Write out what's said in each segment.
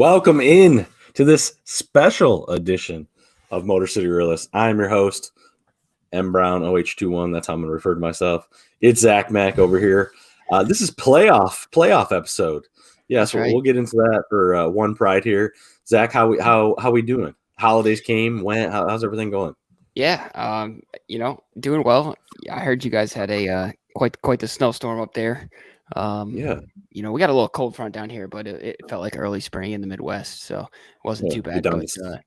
welcome in to this special edition of Motor City Realists. I'm your host, M Brown OH21. That's how I'm going to refer to myself. It's Zach Mack over here. This is playoff episode. Yeah, so we'll get into that for one pride here. Zach, how we doing? Holidays came, went. How's everything going? Yeah, doing well. I heard you guys had a quite the snowstorm up there. Yeah. We got a little cold front down here, but it felt like early spring in the Midwest, so it wasn't too bad. Down to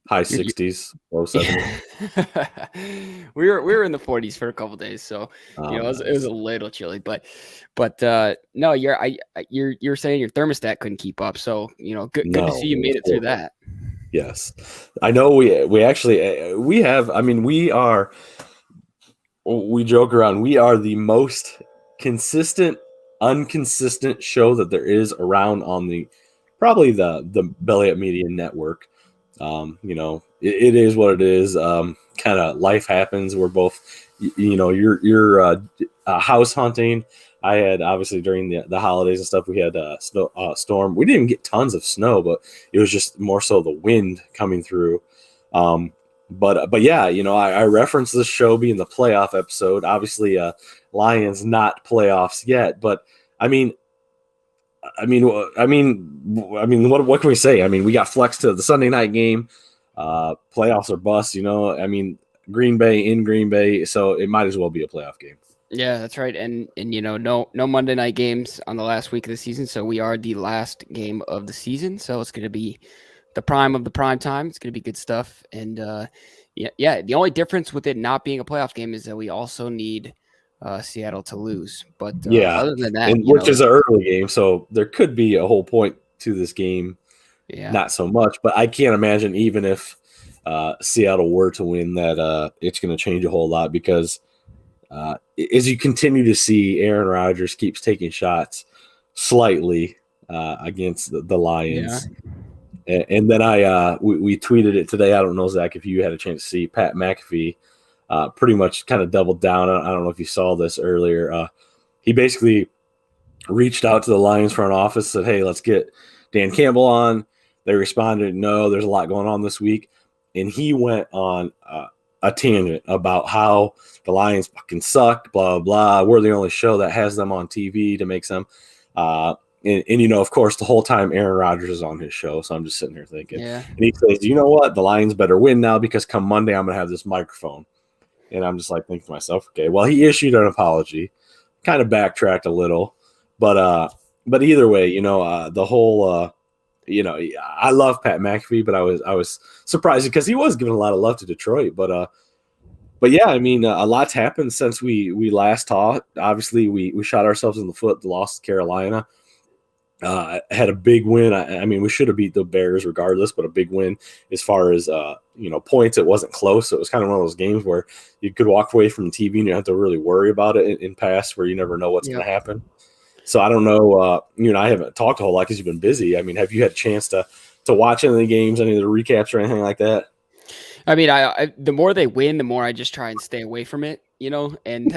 high 60s, low 70s. we were in the 40s for a couple days, so it was a little chilly. But no, you're saying your thermostat couldn't keep up, so good to see you made it through that. Yes, I know. We actually we have. I mean, we joke around. We are the most consistent, unconsistent show that there is around on probably the Belly Up Media Network. It is what it is. Kind of life happens. We're both, you're house hunting. I had obviously during the holidays and stuff, we had a storm. We didn't even get tons of snow, but it was just more so the wind coming through. But yeah, I referenced this show being the playoff episode. Obviously, Lions not playoffs yet, but I mean, what can we say? I mean, we got flexed to the Sunday night game. Playoffs are bust, Green Bay in Green Bay, so it might as well be a playoff game. Yeah, that's right. And no Monday night games on the last week of the season, so we are the last game of the season. So it's going to be the prime of the prime time. It's going to be good stuff. And the only difference with it not being a playoff game is that we also need Seattle to lose. But other than that, which is an early game, so there could be a whole point to this game. Yeah, not so much. But I can't imagine even if Seattle were to win that it's going to change a whole lot because. As you continue to see, Aaron Rodgers keeps taking shots slightly against the Lions. Yeah. And then we tweeted it today. I don't know, Zach, if you had a chance to see Pat McAfee pretty much kind of doubled down. I don't know if you saw this earlier. He basically reached out to the Lions front office, said, hey, let's get Dan Campbell on. They responded, no, there's a lot going on this week. And he went on a tangent about how the Lions fucking suck, blah, blah. We're the only show that has them on TV to make them. And of course, the whole time Aaron Rodgers is on his show. So I'm just sitting here thinking. Yeah. And he says, you know what? The Lions better win now because come Monday, I'm going to have this microphone. And I'm just like thinking to myself, okay, well, he issued an apology, kind of backtracked a little. But either way, the whole I love Pat McAfee, but I was surprised because he was giving a lot of love to Detroit. But yeah, I mean, a lot's happened since we last talked. Obviously, we shot ourselves in the foot, lost to Carolina. Had a big win. I mean, we should have beat the Bears regardless, but a big win as far as points. It wasn't close. So it was kind of one of those games where you could walk away from the TV and you don't have to really worry about it in pass where you never know what's going to happen. So I don't know. I haven't talked a whole lot because you've been busy. I mean, have you had a chance to watch any of the games, any of the recaps or anything like that? I mean, I the more they win, the more I just try and stay away from it, and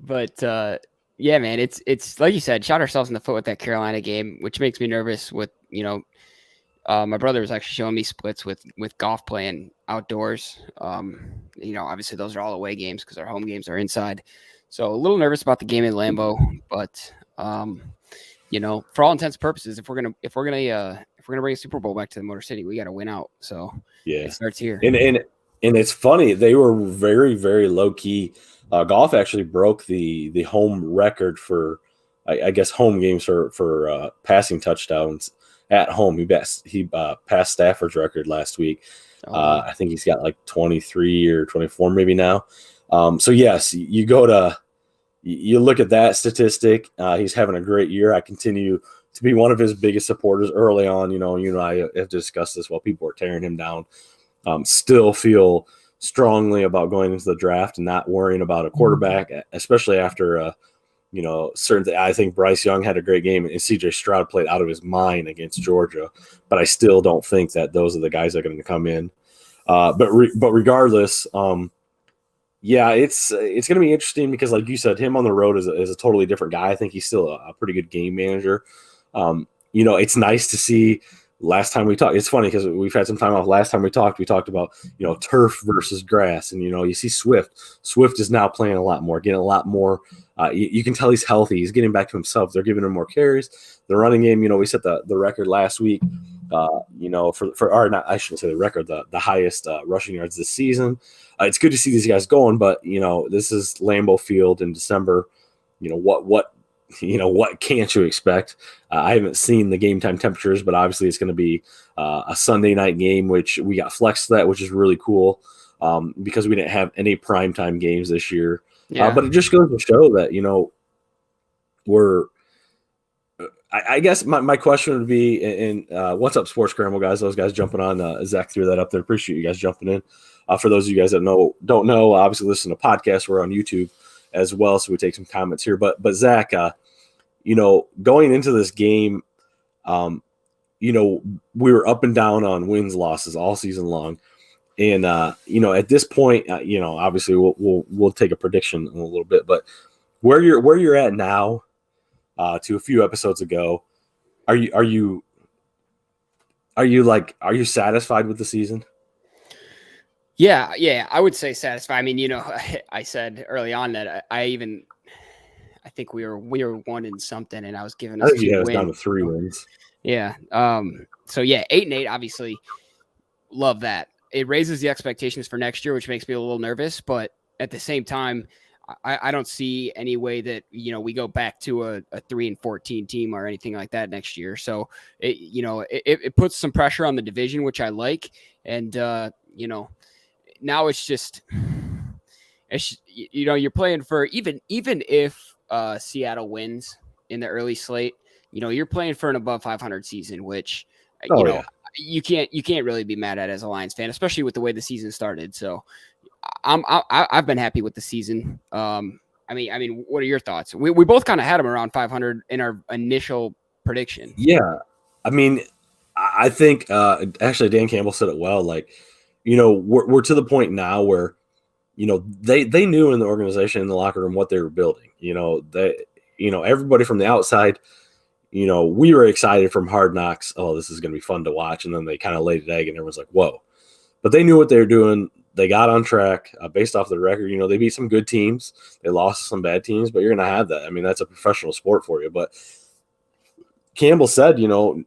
but yeah, man, it's like you said, shot ourselves in the foot with that Carolina game, which makes me nervous with, my brother was actually showing me splits with golf playing outdoors. Obviously those are all away games because our home games are inside. So a little nervous about the game in Lambeau, but for all intents and purposes, if we're gonna bring a Super Bowl back to the Motor City, we got to win out. So yeah, it starts here. And it's funny, they were very, very low key. Golf actually broke the home record for I guess home games for passing touchdowns at home. He passed Stafford's record last week. I think he's got like 23 or 24 maybe now. So yes, you look at that statistic. He's having a great year. I continue to be one of his biggest supporters early on. You and I have discussed this while people are tearing him down. Still feel strongly about going into the draft and not worrying about a quarterback, especially after certain. I think Bryce Young had a great game and CJ Stroud played out of his mind against Georgia, but I still don't think that those are the guys that are going to come in. But regardless, yeah, it's going to be interesting because, like you said, him on the road is a totally different guy. I think he's still a pretty good game manager. it's nice to see. Last time we talked, it's funny because we've had some time off. Last time we talked about, turf versus grass. And, you see Swift. Swift is now playing a lot more, getting a lot more. You can tell he's healthy. He's getting back to himself. They're giving him more carries. The running game, we set the record last week, or not, I shouldn't say the record, the highest rushing yards this season. It's good to see these guys going, but, this is Lambeau Field in December. What can't you expect? I haven't seen the game time temperatures, but obviously it's going to be a Sunday night game, which we got flexed to that, which is really cool because we didn't have any primetime games this year. Yeah. But it just goes to show that, I guess my question would be, and what's up, Sports Scramble guys? Those guys jumping on. Zach threw that up there. Appreciate you guys jumping in. For those of you guys that don't know, obviously listen to podcasts. We're on YouTube as well, so we take some comments here. But Zach, going into this game, we were up and down on wins, losses all season long, and at this point, obviously we'll take a prediction in a little bit, but where you're at now, to a few episodes ago, are you satisfied with the season? Yeah, I would say satisfied. I mean, I said early on that I think we were 1 something, and I was giving us 2 wins. Down to 3 wins. Yeah. So yeah, 8-8. Obviously, love that. It raises the expectations for next year, which makes me a little nervous. But at the same time, I don't see any way that we go back to a 3-14 team or anything like that next year. So it puts some pressure on the division, which I like, and now it's just you're playing for even if Seattle wins in the early slate, you're playing for an above 500 season, which you can't really be mad at as a Lions fan, especially with the way the season started. So I've been happy with the season. I mean, what are your thoughts? We both kind of had them around 500 in our initial prediction. Yeah, I mean, I think actually Dan Campbell said it well. Like, we're to the point now where they knew in the organization, in the locker room, what they were building. Everybody from the outside, we were excited from Hard Knocks. Oh, this is going to be fun to watch. And then they kind of laid an egg and everyone's like, whoa. But they knew what they were doing. They got on track based off the record. They beat some good teams. They lost some bad teams, but you're going to have that. I mean, that's a professional sport for you. But Campbell said, no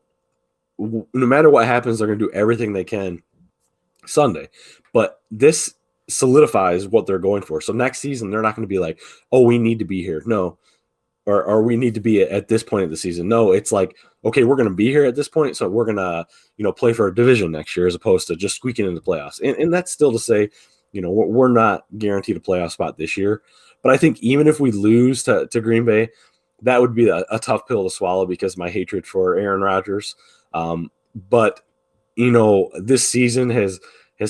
matter what happens, they're going to do everything they can Sunday. But this solidifies what they're going for. So next season, they're not going to be like, oh, we need to be here. No. Or we need to be at this point of the season. No, it's like, okay, we're going to be here at this point, so we're going to, play for a division next year as opposed to just squeaking into the playoffs. And that's still to say, we're not guaranteed a playoff spot this year. But I think even if we lose to Green Bay, that would be a tough pill to swallow because my hatred for Aaron Rodgers. But, this season has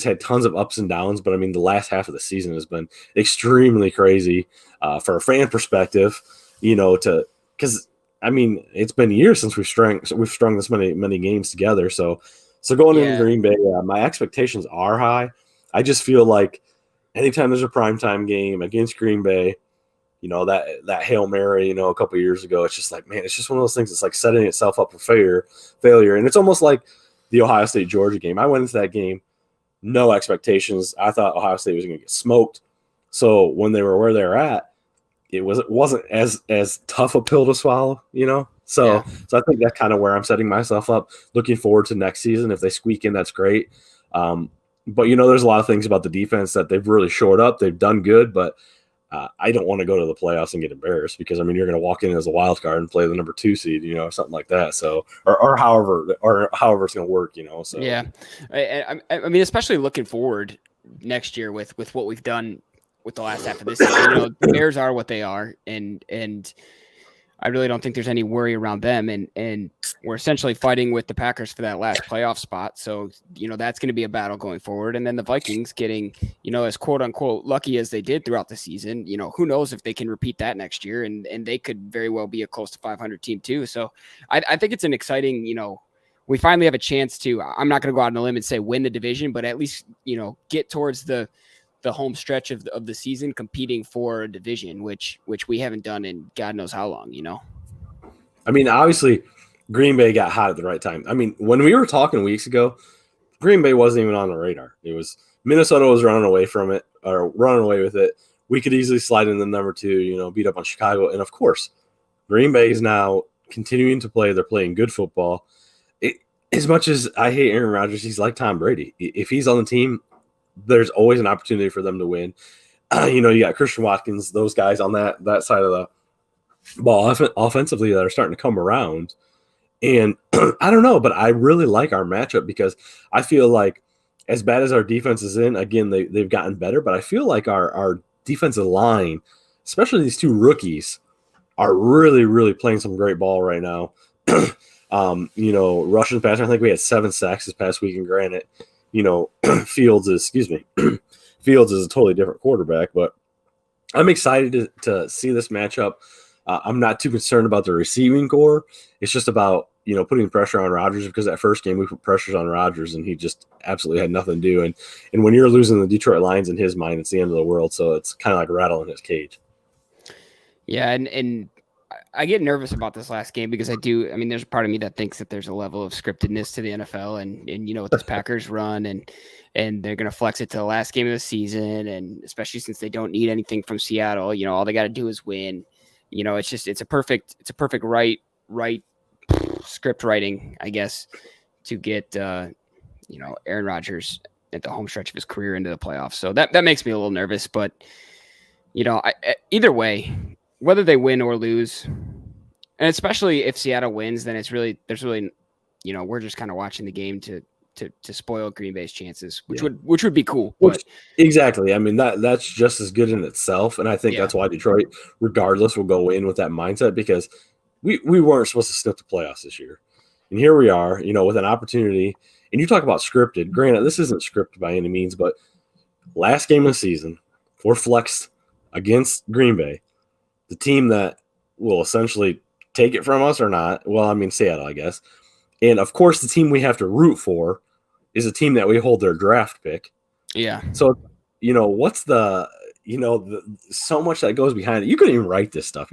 had tons of ups and downs. But, I mean, the last half of the season has been extremely crazy for a fan perspective. Because I mean, it's been years since we've strung this many games together. So going into Green Bay, my expectations are high. I just feel like anytime there's a primetime game against Green Bay, that Hail Mary, a couple of years ago, it's just like, man, it's just one of those things. It's like setting itself up for failure. And it's almost like the Ohio State Georgia game. I went into that game, no expectations. I thought Ohio State was going to get smoked. So when they were where they were at, it wasn't as tough a pill to swallow, So I think that's kind of where I'm setting myself up. Looking forward to next season. If they squeak in, that's great. But there's a lot of things about the defense that they've really shored up. They've done good, but I don't want to go to the playoffs and get embarrassed because I mean you're going to walk in as a wild card and play the number 2 seed, or something like that. So or however it's going to work, So yeah, I mean especially looking forward next year with what we've done with the last half of this season. The Bears are what they are, and I really don't think there's any worry around them. And we're essentially fighting with the Packers for that last playoff spot. So, that's going to be a battle going forward. And then the Vikings getting, as quote unquote lucky as they did throughout the season, who knows if they can repeat that next year, and they could very well be a close to 500 team too. So I think it's an exciting, we finally have a chance to, I'm not going to go out on a limb and say win the division, but at least, get towards the home stretch of the season competing for a division, which we haven't done in God knows how long, I mean, obviously, Green Bay got hot at the right time. I mean, when we were talking weeks ago, Green Bay wasn't even on the radar. It was Minnesota was running away from it or running away with it. We could easily slide in the number 2, beat up on Chicago. And of course, Green Bay is now continuing to play. They're playing good football. As much as I hate Aaron Rodgers, he's like Tom Brady. If he's on the team, there's always an opportunity for them to win. You got Christian Watkins, those guys on that side of the ball offensively that are starting to come around. And I don't know, but I really like our matchup because I feel like as bad as our defense is in, again, they've gotten better, but I feel like our defensive line, especially these 2 rookies, are really, really playing some great ball right now. Rushing passer, I think we had 7 sacks this past week, and granted, Fields is a totally different quarterback, but I'm excited to see this matchup. I'm not too concerned about the receiving core. It's just about, putting pressure on Rodgers, because that first game we put pressures on Rodgers and he just absolutely had nothing to do. And when you're losing the Detroit Lions in his mind, it's the end of the world. So it's kind of like rattling his cage. Yeah. And I get nervous about this last game because there's a part of me that thinks that there's a level of scriptedness to the NFL and what this Packers run and they're going to flex it to the last game of the season. And especially since they don't need anything from Seattle, all they got to do is win. It's a perfect right script writing, I guess, to get, Aaron Rodgers at the home stretch of his career into the playoffs. So that makes me a little nervous, but either way, whether they win or lose, and especially if Seattle wins, then there's really, we're just kind of watching the game to spoil Green Bay's chances, which would be cool. But exactly. I mean, that's just as good in itself. And I think that's why Detroit, regardless, will go in with that mindset, because we weren't supposed to sniff the playoffs this year. And here we are, with an opportunity. And you talk about scripted. Granted, this isn't scripted by any means, but last game of the season, we're flexed against Green Bay, the team that will essentially take it from us or not. Well, I mean, Seattle, I guess. And, of course, the team we have to root for is a team that we hold their draft pick. Yeah. So, what's so much that goes behind it. You couldn't even write this stuff,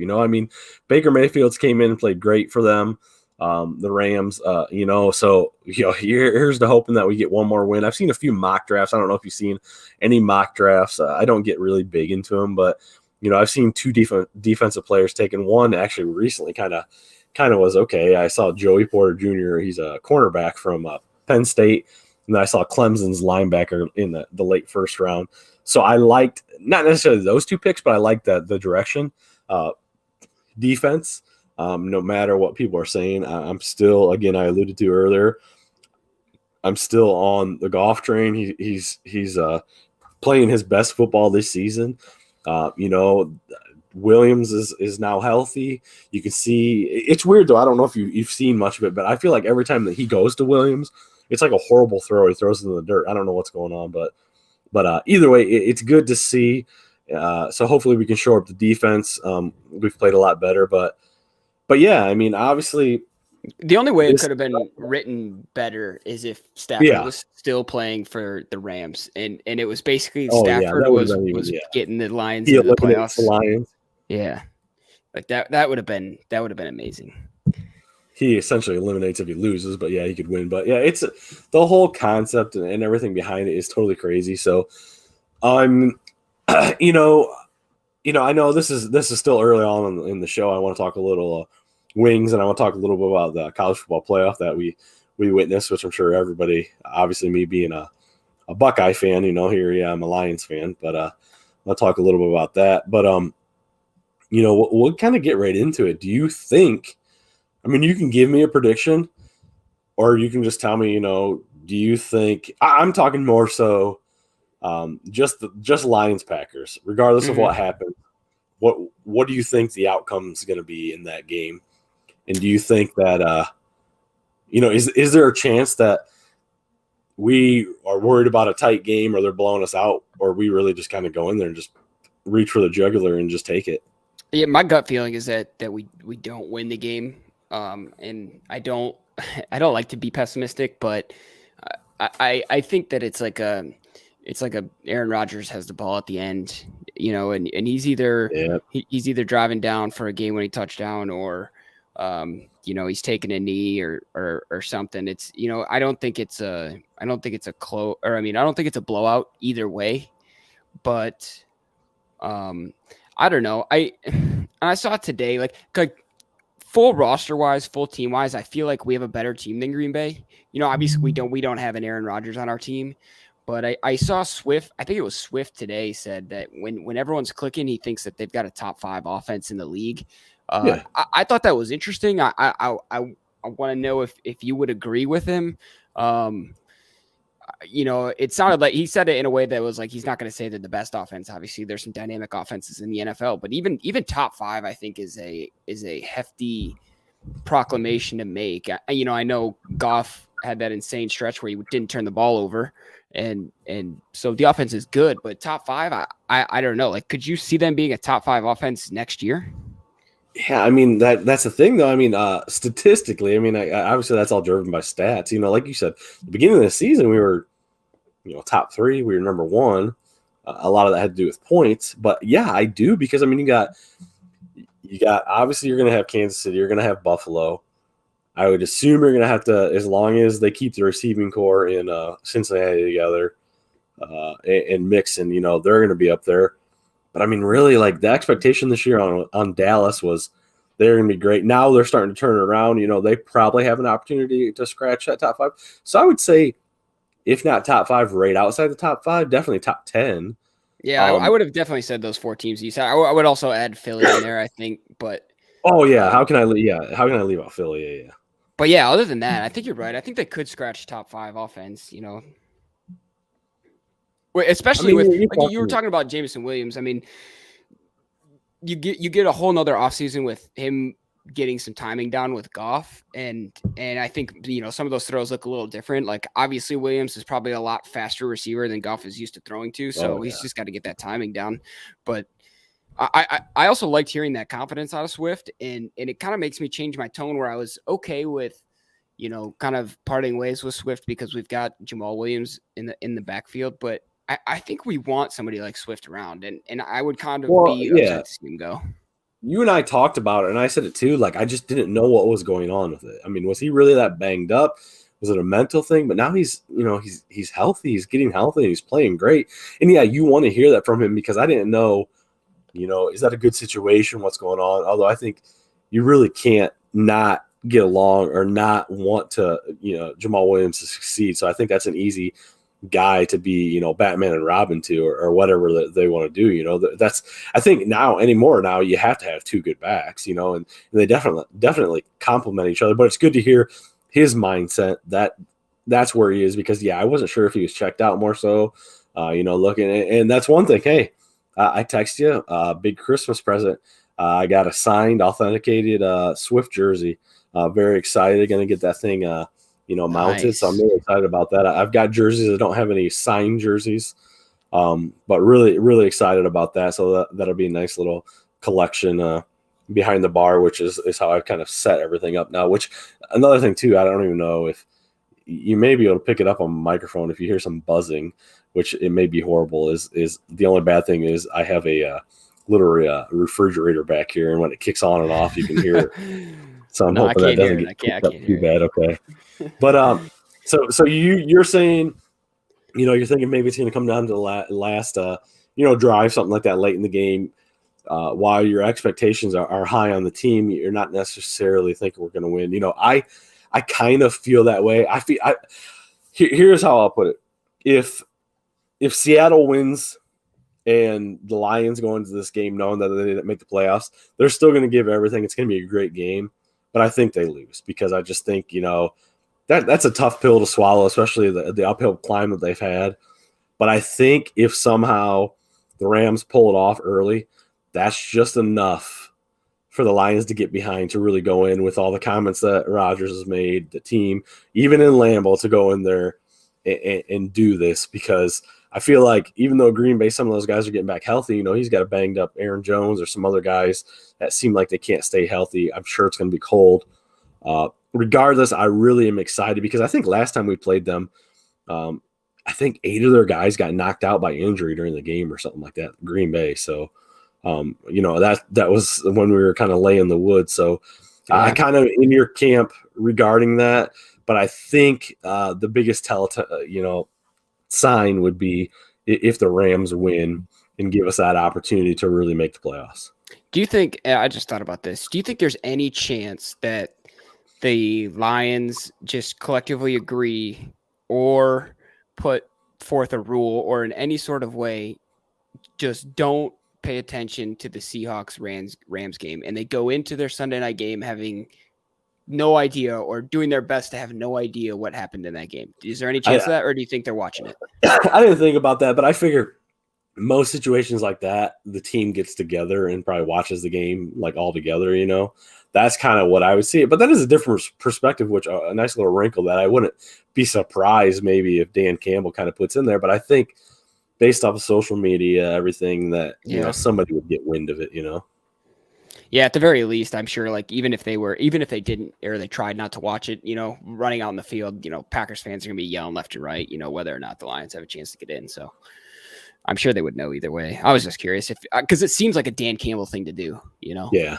Baker Mayfield's came in and played great for them. The Rams, so here's the hoping that we get one more win. I've seen a few mock drafts. I don't know if you've seen any mock drafts. I don't get really big into them, but I've seen 2 defensive players taken. One actually recently kind of was okay. I saw Joey Porter Jr. He's a cornerback from Penn State, and then I saw Clemson's linebacker in the late first round. So I liked not necessarily those 2 picks, but I liked the direction. Defense. No matter what people are saying, I'm still, again, I alluded to earlier, I'm still on the Goff train. He's playing his best football this season. Williams is now healthy. You can see it's weird though. I don't know if you've seen much of it, but I feel like every time that he goes to Williams, it's like a horrible throw. He throws it in the dirt. I don't know what's going on, but either way, it's good to see. So hopefully we can shore up the defense. We've played a lot better, but yeah, I mean, obviously, the only way it could have been written better is if Stafford was still playing for the Rams, and it was basically Stafford was getting the Lions into the playoffs. The Lions. Yeah, like that would have been amazing. He essentially eliminates if he loses, but yeah, he could win. But yeah, it's the whole concept and everything behind it is totally crazy. So, I know this is still early on in the show. I want to talk a little wings, and I want to talk a little bit about the college football playoff that we witnessed, which I'm sure everybody, obviously me being a Buckeye fan, here yeah, I'm a Lions fan, but I'll talk a little bit about that. But we'll kind of get right into it. Do you think? I mean, you can give me a prediction, or you can just tell me. Do you think? I'm talking more so. Just Lions Packers, regardless of what happens. What do you think the outcome is going to be in that game? And do you think that is there a chance that we are worried about a tight game, or they're blowing us out, or we really just kind of go in there and just reach for the jugular and just take it? Yeah, my gut feeling is that we don't win the game, and I don't like to be pessimistic, but I think that it's like a Aaron Rodgers has the ball at the end, and he's either driving down for a game-winning touchdown, or He's taking a knee or something. It's, I don't think it's a blowout either way, but I don't know. I saw it today, like full roster wise, full team wise, I feel like we have a better team than Green Bay. Obviously we don't have an Aaron Rodgers on our team, but I saw Swift. I think it was Swift today said that when everyone's clicking, he thinks that they've got a top 5 offense in the league. Yeah. I thought that was interesting. I want to know if you would agree with him. It sounded like he said it in a way that was like he's not going to say they're the best offense. Obviously, there's some dynamic offenses in the NFL, but even top 5, I think is a hefty proclamation to make. I know Goff had that insane stretch where he didn't turn the ball over, and so the offense is good. But top 5, I don't know. Like, could you see them being a top 5 offense next year? Yeah, I mean that's the thing though. I mean, statistically, I mean, obviously that's all driven by stats. Like you said, the beginning of the season we were, top 3. We were number 1. A lot of that had to do with points, but yeah, I do because I mean, you got obviously you're going to have Kansas City, you're going to have Buffalo. I would assume you're going to have to, as long as they keep the receiving core in Cincinnati together and Mixon, they're going to be up there. But I mean, really, like the expectation this year on Dallas was they're going to be great. Now they're starting to turn it around. They probably have an opportunity to scratch that top 5. So I would say, if not top 5, right outside the top 5, definitely top 10. Yeah, I would have definitely said those 4 teams you said. I would also add Philly in there, I think. But oh yeah, how can I leave out Philly? Yeah. But yeah, other than that, I think you're right. I think they could scratch top 5 offense. Especially you were talking about Jameson Williams. I mean, you get a whole nother offseason with him getting some timing down with Goff, and I think some of those throws look a little different. Like, obviously Williams is probably a lot faster receiver than Goff is used to throwing to, so he's just got to get that timing down. But I also liked hearing that confidence out of Swift, and it kind of makes me change my tone where I was okay with kind of parting ways with Swift because we've got Jamal Williams in the backfield, but I think we want somebody like Swift around, and I would kind of be upset to see him go. You and I talked about it, and I said it too. Like, I just didn't know what was going on with it. I mean, was he really that banged up? Was it a mental thing? But now he's healthy. He's getting healthy. And he's playing great. And yeah, you want to hear that from him because I didn't know, is that a good situation? What's going on? Although I think you really can't not get along or not want to, Jamal Williams to succeed. So I think that's an easy guy to be, Batman and Robin to, or whatever that they want to do. That's, I think now you have to have 2 good backs, and they definitely complement each other. But it's good to hear his mindset that's where he is, because I wasn't sure if he was checked out more so, looking, and that's one thing. Hey, I text you a big Christmas present. I got a signed, authenticated Swift jersey. Very excited. Going to get that thing mounted. Nice. So I'm really excited about that. I've got jerseys. I don't have any signed jerseys, but really, really excited about that. So that'll be a nice little collection behind the bar, which is how I've kind of set everything up now. Which, another thing too, I don't even know if you may be able to pick it up on microphone if you hear some buzzing, which it may be horrible. Is the only bad thing is I have literally a refrigerator back here, and when it kicks on and off, you can hear it. So I'm hoping that doesn't get too bad. Okay. But so you're saying, you're thinking maybe it's going to come down to the last drive, something like that late in the game. While your expectations are high on the team, you're not necessarily thinking we're going to win. I kind of feel that way. Here's how I'll put it: if Seattle wins and the Lions go into this game knowing that they didn't make the playoffs, they're still going to give everything. It's going to be a great game, but I think they lose because I just think that's a tough pill to swallow, especially the uphill climb that they've had. But I think if somehow the Rams pull it off early, that's just enough for the Lions to get behind, to really go in with all the comments that Rodgers has made, the team, even in Lambeau, to go in there and do this. Because I feel like even though Green Bay, some of those guys are getting back healthy, he's got a banged up Aaron Jones or some other guys that seem like they can't stay healthy. I'm sure it's going to be cold. Regardless, I really am excited because I think last time we played them, I think 8 of their guys got knocked out by injury during the game or something like that, Green Bay. So, that was when we were kind of laying the wood. So I Yeah. kind of in your camp regarding that, but I think the biggest sign would be if the Rams win and give us that opportunity to really make the playoffs. Do you think, I just thought about this. Do you think there's any chance that the Lions just collectively agree or put forth a rule or in any sort of way just don't pay attention to the Seahawks Rams game and they go into their Sunday night game having no idea or doing their best to have no idea what happened in that game? Is there any chance of that, or do you think they're watching it? I didn't think about that, but I figure most situations like that, the team gets together and probably watches the game like all together, That's kind of what I would see. But that is a different perspective, which a nice little wrinkle that I wouldn't be surprised maybe if Dan Campbell kind of puts in there. But I think based off of social media, everything that, somebody would get wind of it, Yeah, at the very least, I'm sure like even if they didn't or they tried not to watch it, running out in the field, Packers fans are going to be yelling left and right, whether or not the Lions have a chance to get in. So I'm sure they would know either way. I was just curious because it seems like a Dan Campbell thing to do, Yeah.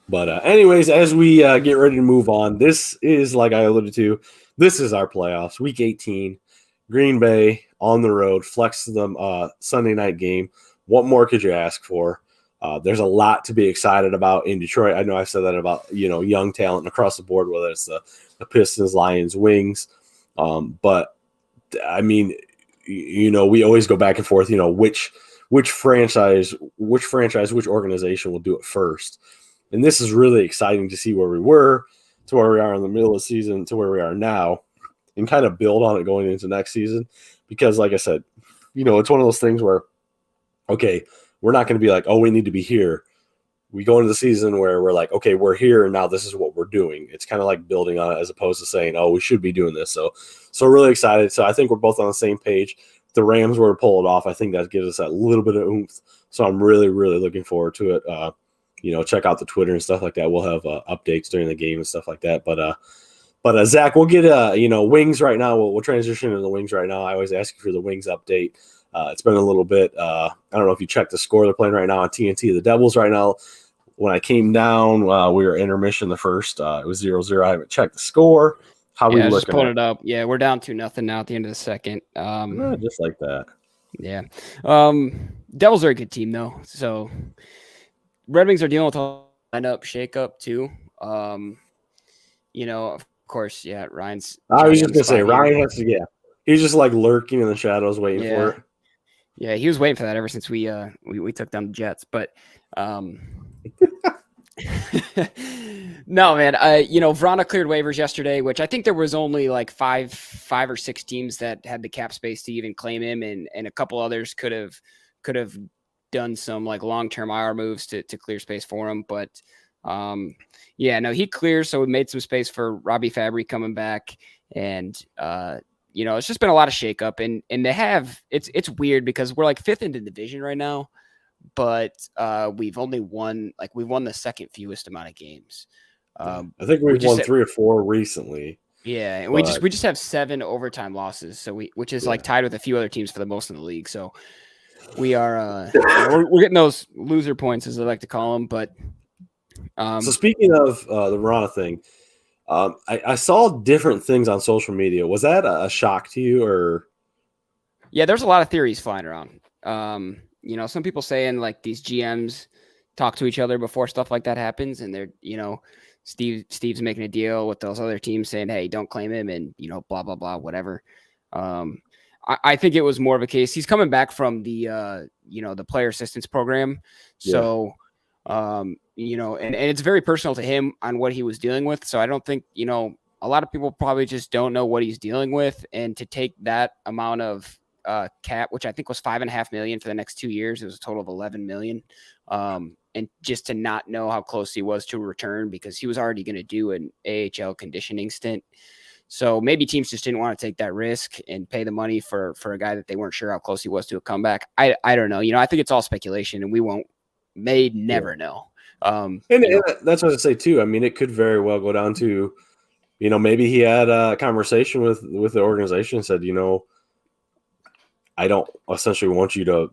But anyways, as we get ready to move on, this is, like I alluded to, this is our playoffs, Week 18, Green Bay on the road, flex them Sunday night game. What more could you ask for? There's a lot to be excited about in Detroit. I know I've said that about, young talent across the board, whether it's the Pistons, Lions, Wings. But, I mean, we always go back and forth, which franchise, which organization will do it first. And this is really exciting to see where we were to where we are in the middle of the season to where we are now and kind of build on it going into next season. Because like I said, it's one of those things where, okay, we're not going to be like, oh, we need to be here. We go into the season where we're like, okay, we're here and now this is what we're doing. It's kind of like building on it as opposed to saying, oh, we should be doing this. So really excited. So I think we're both on the same page. If the Rams were to pull it off, I think that gives us that little bit of oomph. So I'm really, really looking forward to it. Check out the Twitter and stuff like that. We'll have updates during the game and stuff like that. But Zach, we'll get Wings right now. We'll transition to the Wings right now. I always ask you for the Wings update. It's been a little bit. I don't know if you checked the score they're playing right now on TNT. The Devils right now. When I came down, we were intermission the first. It was 0-0. I haven't checked the score. How we looking? Just pulling it up. Yeah, we're down 2-0 now at the end of the second. Just like that. Yeah. Devils are a good team though. So Redwings are dealing with a lineup shakeup too. Of course, yeah. Ryan's. I was just gonna say Ryan has to. Yeah, he's just like lurking in the shadows, waiting for it. Yeah, he was waiting for that ever since we took down the Jets. But no, man. Vrana cleared waivers yesterday, which I think there was only like five or six teams that had the cap space to even claim him, and a couple others could have done some like long-term IR moves to clear space for him. But he clears, so we made some space for Robbie Fabry coming back, and it's just been a lot of shakeup, and they have it's weird because we're like fifth in the division right now, but we've only won the second fewest amount of games. I think we've won 3 or 4 recently. Yeah, and we just have 7 overtime losses, so which is like tied with a few other teams for the most in the league. So we are we're getting those loser points, as I like to call them. But so speaking of the Verona thing, I saw different things on social media. Was that a shock to you, or? Yeah, there's a lot of theories flying around. Some people saying like these GMs talk to each other before stuff like that happens, and they're Steve's making a deal with those other teams saying, hey, don't claim him, and blah blah blah, whatever. I think it was more of a case. He's coming back from the the player assistance program, so and it's very personal to him on what he was dealing with. So I don't think a lot of people probably just don't know what he's dealing with, and to take that amount of cap, which I think was $5.5 million for the next 2 years, it was a total of $11 million, and just to not know how close he was to a return because he was already going to do an AHL conditioning stint. So maybe teams just didn't want to take that risk and pay the money for a guy that they weren't sure how close he was to a comeback. I don't know. I think it's all speculation, and we may never know. And that's what I say too. I mean, it could very well go down to, maybe he had a conversation with the organization and said, I don't essentially want you to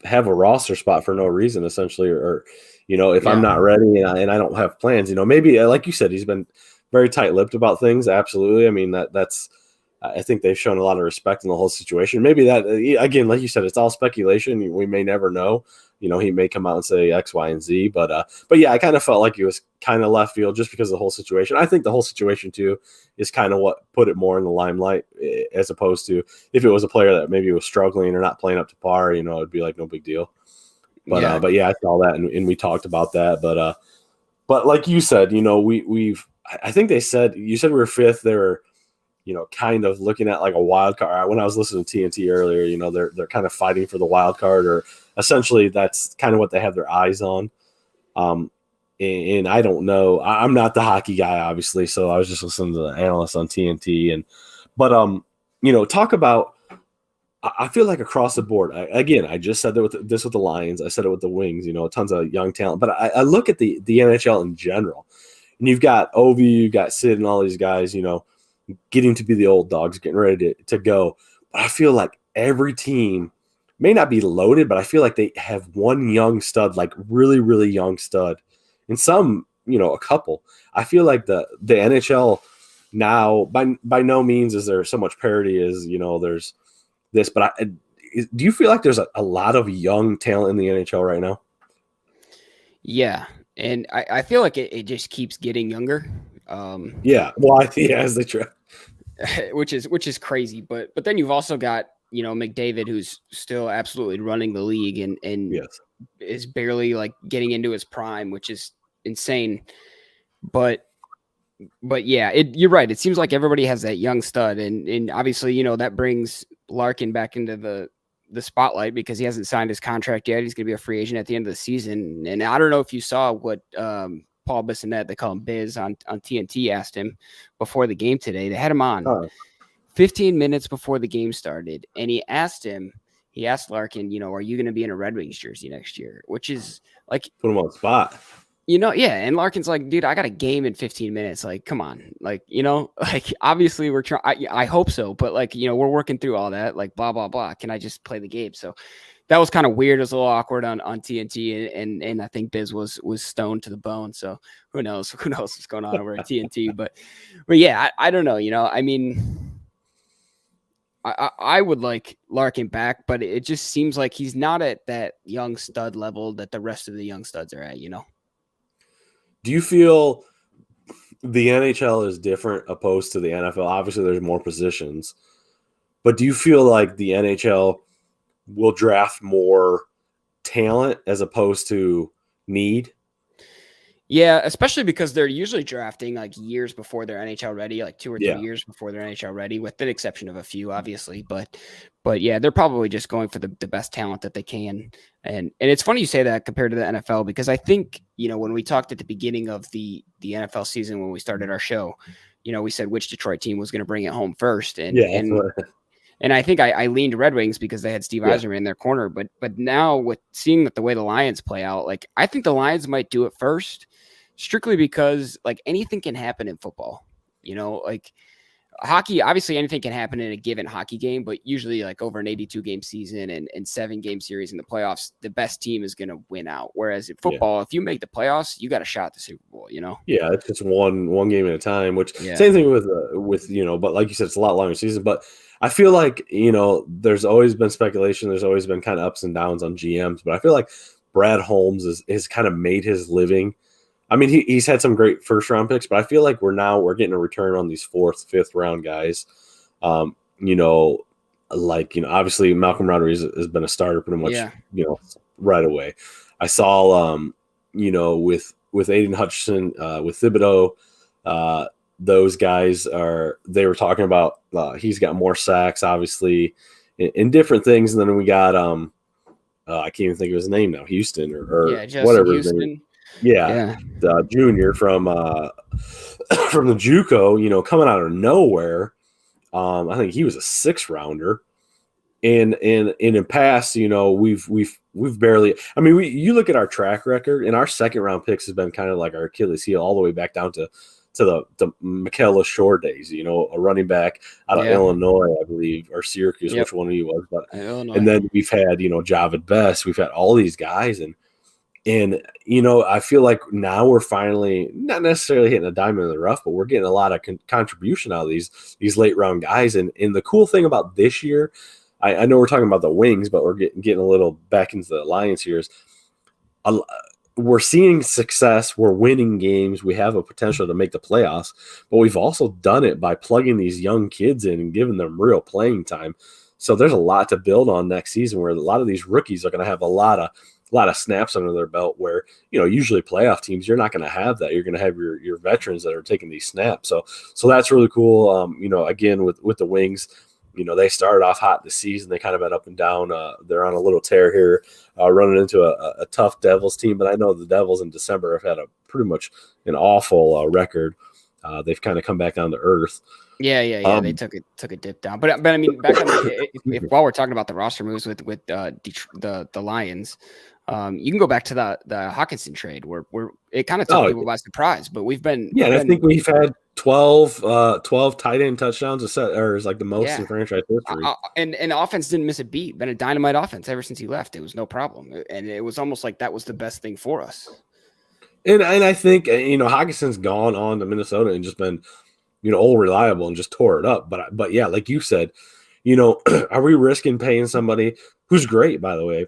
have a roster spot for no reason, essentially, or if I'm not ready and I don't have plans, maybe like you said, he's been very tight-lipped about things. Absolutely. I mean, that's I think they've shown a lot of respect in the whole situation. Maybe that, again, like you said, it's all speculation. We may never know. He may come out and say X, Y, and Z. But yeah, I kind of felt like it was kind of left field just because of the whole situation. I think the whole situation, too, is kind of what put it more in the limelight, as opposed to if it was a player that maybe was struggling or not playing up to par, it'd be like no big deal. But yeah, I saw that, and we talked about that. But like you said, I think you said we were fifth. They were, kind of looking at like a wild card. When I was listening to TNT earlier, they're kind of fighting for the wild card, or essentially that's kind of what they have their eyes on. And I don't know. I'm not the hockey guy, obviously, so I was just listening to the analysts on TNT. But talk about. I feel like across the board. I just said that with the Lions. I said it with the Wings. Tons of young talent. But I look at the NHL in general, and you've got Ovi, you've got Sid, and all these guys. Getting to be the old dogs, getting ready to go. But I feel like every team may not be loaded, but I feel like they have one young stud, like really, really young stud. And some, a couple. I feel like the NHL now, by no means is there so much parity as, there's this. But do you feel like there's a lot of young talent in the NHL right now? Yeah. And I feel like it just keeps getting younger. Yeah. Well, as they try. which is crazy. But then you've also got, McDavid, who's still absolutely running the league and yes. is barely like getting into his prime, which is insane. But yeah, you're right. It seems like everybody has that young stud, and obviously, that brings Larkin back into the spotlight because he hasn't signed his contract yet. He's going to be a free agent at the end of the season. And I don't know if you saw what Paul Bissonnette, they call him Biz on TNT, asked him before the game today. They had him on 15 minutes before the game started, and he asked Larkin, are you going to be in a Red Wings jersey next year? Which is like put him on the spot. Yeah. And Larkin's like, dude, I got a game in 15 minutes. Like, come on. Like, like obviously we're trying, I hope so, but like, we're working through all that, like blah, blah, blah. Can I just play the game? So that was kind of weird. It was a little awkward on TNT. And I think Biz was stoned to the bone. So who knows what's going on over at TNT, but yeah, I don't know. I mean, I would like Larkin back, but it just seems like he's not at that young stud level that the rest of the young studs are at, Do you feel the NHL is different opposed to the NFL? Obviously, there's more positions. But do you feel like the NHL will draft more talent as opposed to need? Yeah, especially because they're usually drafting like years before they're NHL ready, like 2 or 3 years before they're NHL ready, with the exception of a few, obviously. But yeah, they're probably just going for the best talent that they can. And it's funny you say that compared to the NFL, because I think, when we talked at the beginning of the NFL season, when we started our show, we said which Detroit team was going to bring it home first. And I think I leaned Red Wings because they had Steve Yzerman in their corner. But now with seeing the way the Lions play out, like I think the Lions might do it first, strictly because like anything can happen in football, like hockey, obviously anything can happen in a given hockey game, but usually like over an 82 game season and 7-game series in the playoffs, the best team is going to win out. Whereas in football, if you make the playoffs, you got a shot at the Super Bowl, Yeah. It's just one game at a time, which same thing with, but like you said, it's a lot longer season, but I feel like, there's always been speculation. There's always been kind of ups and downs on GMs, but I feel like Brad Holmes has kind of made his living. I mean, he's had some great first-round picks, but I feel like we're getting a return on these 4th, 5th-round guys. Obviously Malcolm Rodriguez has been a starter pretty much, right away. I saw, with Aiden Hutchinson, with Thibodeau, those guys they were talking about, he's got more sacks, obviously, in different things. And then we got, I can't even think of his name now, Houston or whatever his name. The junior from the JUCO, coming out of nowhere. I think he was a 6th-rounder, and in past, we've barely. I mean, you look at our track record, and our 2nd-round picks has been kind of like our Achilles heel, all the way back down to the Michaela Shore days. A running back out of Illinois, I believe, or Syracuse, which one he was, but and then we've had Javid Best, we've had all these guys, and And, I feel like now we're finally not necessarily hitting a diamond in the rough, but we're getting a lot of contribution out of these late round guys. And the cool thing about this year, I know we're talking about the Wings, but we're getting a little back into the Lions here, is we're seeing success. We're winning games. We have a potential to make the playoffs, but we've also done it by plugging these young kids in and giving them real playing time. So there's a lot to build on next season, where a lot of these rookies are going to have a lot of snaps under their belt, where, usually playoff teams, you're not going to have that. You're going to have your veterans that are taking these snaps. So that's really cool. Again, with the Wings, they started off hot this season. They kind of been up and down. They're on a little tear here, running into a tough Devils team. But I know the Devils in December have had a pretty much an awful record. They've kind of come back down to earth. Yeah. They took a dip down, but I mean, back on while we're talking about the roster moves with the Lions, you can go back to the Hockenson trade where it kind of took people by surprise. But I think we've had 12 tight end touchdowns is like the most in franchise history. And the offense didn't miss a beat. Been a dynamite offense ever since he left. It was no problem, and it was almost like that was the best thing for us. And I think Hockenson's gone on to Minnesota and just been all reliable and just tore it up. But yeah, like you said, are we risking paying somebody who's great, by the way,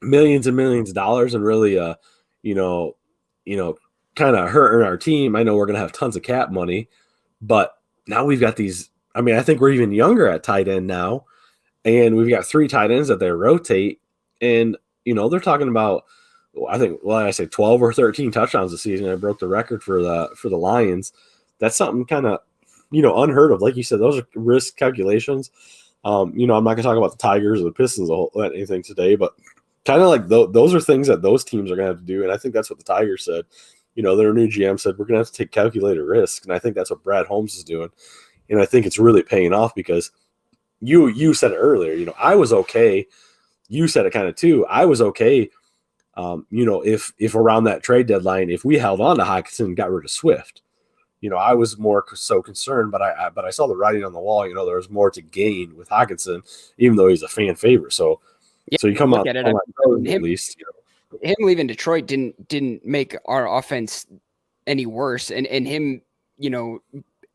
millions and millions of dollars and really kind of hurting our team? I know we're going to have tons of cap money, but now we've got these. I mean, I think we're even younger at tight end now, and we've got 3 tight ends that they rotate, and they're talking about, I think, I say 12 or 13 touchdowns this season. I broke the record for the Lions. That's something kind of, unheard of. Like you said, those are risk calculations. I'm not going to talk about the Tigers or the Pistons or anything today, but kind of like those are things that those teams are going to have to do. And I think that's what the Tigers said. Their new GM said, we're going to have to take calculated risk. And I think that's what Brad Holmes is doing. And I think it's really paying off because you said it earlier, I was okay. You said it kind of too. I was okay. If around that trade deadline, if we held on to Hockenson and got rid of Swift, I was more so concerned, but I saw the writing on the wall. There was more to gain with Hockenson, even though he's a fan favorite. So you come out at least. Him leaving Detroit didn't make our offense any worse, and him,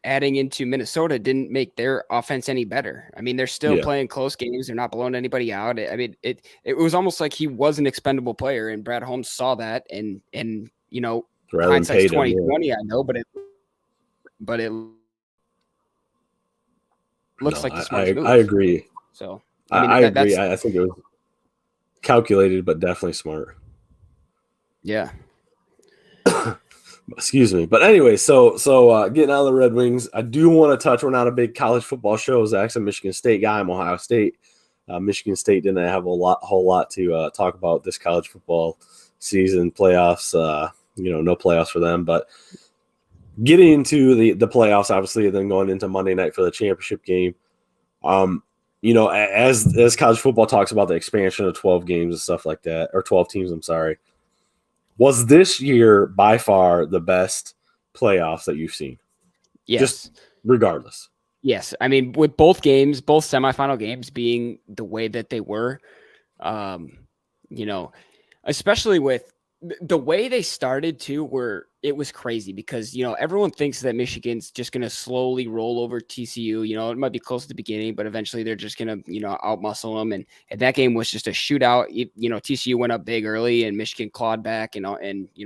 adding into Minnesota didn't make their offense any better. I mean, they're still playing close games. They're not blowing anybody out. I mean, it was almost like he was an expendable player, and Brad Holmes saw that, and hindsight's 2020. I know, but it looks like the smart move. I agree. So I agree. I think it was calculated, but definitely smart. Yeah. Excuse me. But anyway, so getting out of the Red Wings, I do want to touch. We're not a big college football show. Zach's a Michigan State guy. I'm Ohio State. Michigan State didn't have a whole lot to talk about this college football season, playoffs. No playoffs for them. But getting into the playoffs, obviously, and then going into Monday night for the championship game. As college football talks about the expansion of 12 games and stuff like that, or 12 teams, I'm sorry. Was this year by far the best playoffs that you've seen? Yes. Just regardless. Yes. I mean, with both semifinal games being the way that they were, especially with the way they started too, it was crazy because, everyone thinks that Michigan's just going to slowly roll over TCU. It might be close at the beginning, but eventually they're just going to, outmuscle them. And that game was just a shootout. TCU went up big early and Michigan clawed back and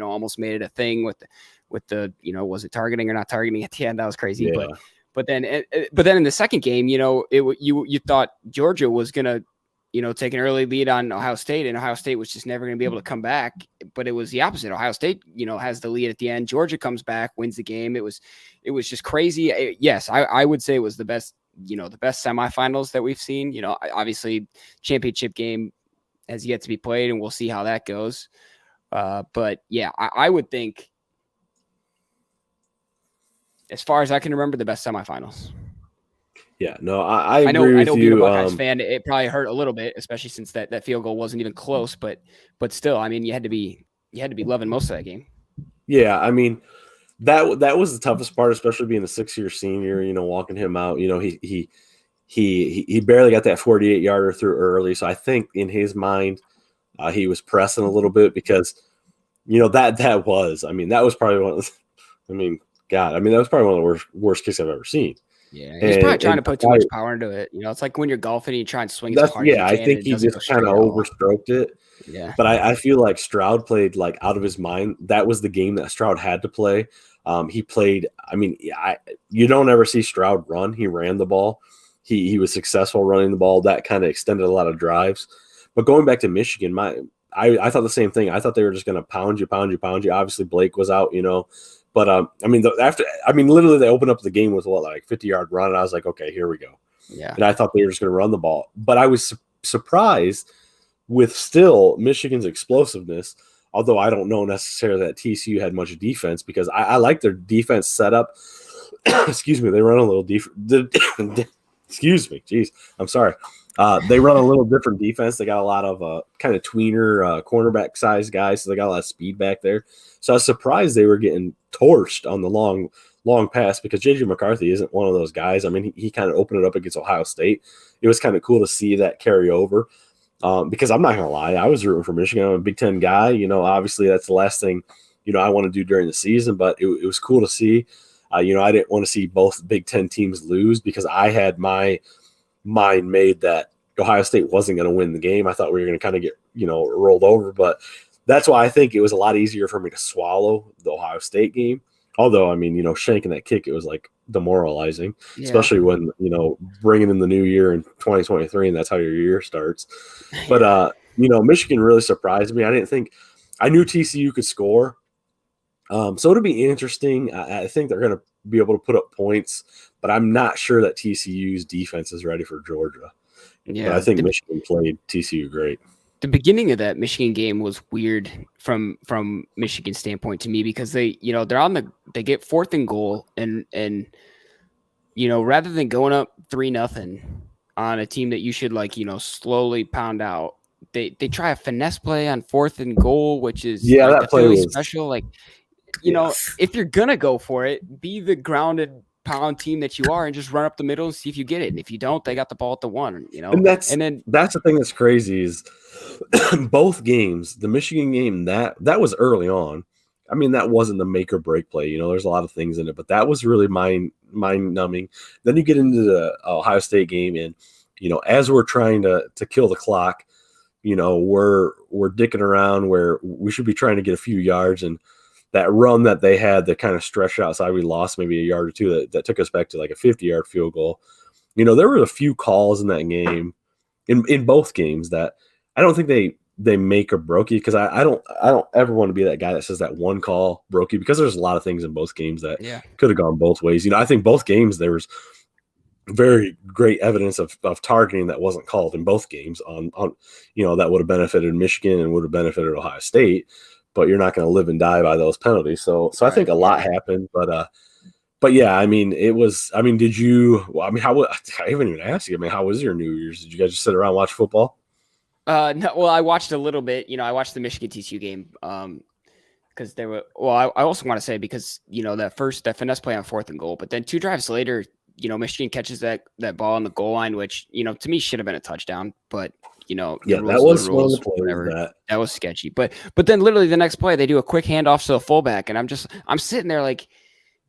almost made it a thing with the, was it targeting or not targeting at the end? That was crazy. Yeah. But then in the second game, you thought Georgia was going to, take an early lead on Ohio State, and Ohio State was just never going to be able to come back. But it was the opposite. Ohio State, has the lead at the end. Georgia comes back, wins the game. It was just crazy. Yes, I would say it was the best, the best semifinals that we've seen. Obviously, championship game has yet to be played, and we'll see how that goes. But yeah, I would think, as far as I can remember, the best semifinals. Yeah, no, I agree with you. Being a Buckeyes fan, it probably hurt a little bit, especially since that field goal wasn't even close. But still, I mean, you had to be loving most of that game. Yeah, I mean, that was the toughest part, especially being a 6-year senior. Walking him out. He barely got that 48-yarder through early. So I think in his mind, He was pressing a little bit because, that was, that was probably one of the, God, that was probably one of the worst kicks I've ever seen. Yeah, he's probably trying to put too much I, power into it. It's like when you're golfing and you try and swing as hard as you I can, and think it he doesn't go just kind straight of at all. overstroked it. Yeah. But I feel like Stroud played like out of his mind. That was the game that Stroud had to play. He played. You don't ever see Stroud run. He ran the ball. He was successful running the ball. That kind of extended a lot of drives. But going back to Michigan, I thought the same thing. I thought they were just going to pound you. Obviously, Blake was out, But literally, they opened up the game with 50-yard run, and I was like, okay, here we go. Yeah. And I thought they were just going to run the ball, but I was surprised with still Michigan's explosiveness. Although I don't know necessarily that TCU had much defense, because I like their defense setup. Excuse me, they run a little excuse me, geez, I'm sorry. They run a little different defense. They got a lot of kind of tweener cornerback size guys, so they got a lot of speed back there. So I was surprised they were getting torched on the long pass, because JJ McCarthy isn't one of those guys. He kind of opened it up against Ohio State. It was kind of cool to see that carry over. Because I'm not going to lie, I was rooting for Michigan. I'm a Big Ten guy. Obviously that's the last thing, I want to do during the season, but it was cool to see. I didn't want to see both Big Ten teams lose, because I had my mind made that Ohio State wasn't going to win the game. I thought we were going to kind of get, rolled over, but that's why I think it was a lot easier for me to swallow the Ohio State game. Although, shanking that kick, it was like demoralizing, especially when, bringing in the new year in 2023, and that's how your year starts. But, Michigan really surprised me. I knew TCU could score. So it'll be interesting. I think they're going to be able to put up points, but I'm not sure that TCU's defense is ready for Georgia. Yeah, but I think Michigan played TCU great. The beginning of that Michigan game was weird from Michigan's standpoint to me, because they get 4th and goal, and rather than going up 3-0 on a team that you should slowly pound out, they try a finesse play on 4th and goal, which is that play was special. If you're gonna go for it, be the grounded pound team that you are, and just run up the middle and see if you get it. And if you don't, they got the ball at the 1. And that's the thing that's crazy is both games, the Michigan game, that was early on. That wasn't the make or break play. There's a lot of things in it, but that was really mind numbing. Then you get into the Ohio State game, and as we're trying to kill the clock, we're dicking around where we should be trying to get a few yards, and that run that they had that kind of stretched outside, we lost maybe a yard or two that took us back to like a 50-yard field goal. There were a few calls in that game, in both games, that I don't think they make or broke you, because I don't ever want to be that guy that says that one call broke you, because there's a lot of things in both games that could have gone both ways. I think both games there was very great evidence of targeting that wasn't called in both games on that would have benefited Michigan and would have benefited Ohio State. But you're not going to live and die by those penalties. So I think a lot happened, but yeah, it was, did you, how, I haven't even asked you, how was your New Year's? Did you guys just sit around and watch football? No, well, I watched a little bit, I watched the Michigan TCU game, because there were, I also want to say, because, that finesse play on 4th and goal, but then 2 drives later, Michigan catches that ball on the goal line, which, to me should have been a touchdown, but that was one of the plays that was sketchy. But then literally the next play, they do a quick handoff to the fullback, and I'm sitting there like,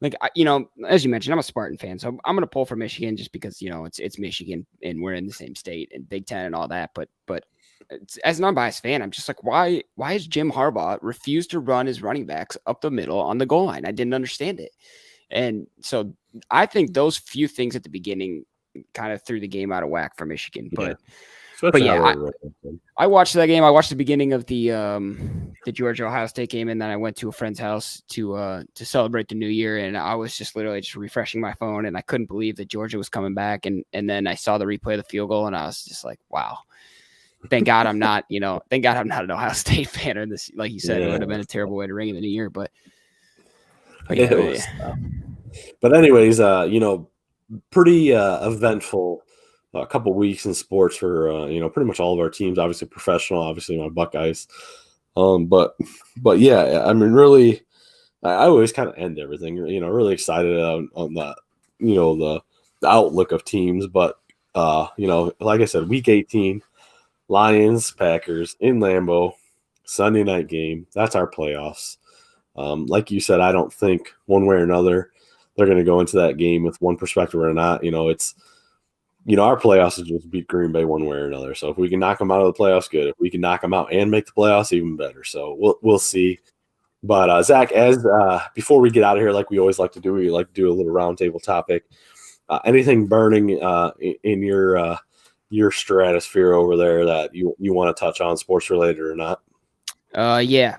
as you mentioned, I'm a Spartan fan, so I'm gonna pull for Michigan just because it's Michigan and we're in the same state and Big Ten and all that. But as an unbiased fan, I'm just like, why is Jim Harbaugh refused to run his running backs up the middle on the goal line? I didn't understand it, and so I think those few things at the beginning kind of threw the game out of whack for Michigan, But yeah, I watched that game. I watched the beginning of the Georgia Ohio State game, and then I went to a friend's house to celebrate the new year. And I was just literally just refreshing my phone, and I couldn't believe that Georgia was coming back. And then I saw the replay of the field goal, and I was just like, wow. Thank God I'm not, thank God I'm not an Ohio State fan. Or this, like you said, it would have been a terrible way to ring in the new year. But yeah. But anyways, pretty eventful. A couple weeks in sports for pretty much all of our teams. Obviously professional, obviously my Buckeyes. But yeah, really, I always kind of end everything. Really excited on that. The outlook of teams. But like I said, week 18. Lions, Packers in Lambeau, Sunday night game. That's our playoffs. Like you said, I don't think one way or another they're going to go into that game with one perspective or not. It's our playoffs is just beat Green Bay one way or another. So if we can knock them out of the playoffs, good. If we can knock them out and make the playoffs, even better. So we'll see. But Zach, as before we get out of here, like we always like to do, we like to do a little roundtable topic. Anything burning in your stratosphere over there that you want to touch on, sports related or not? Yeah.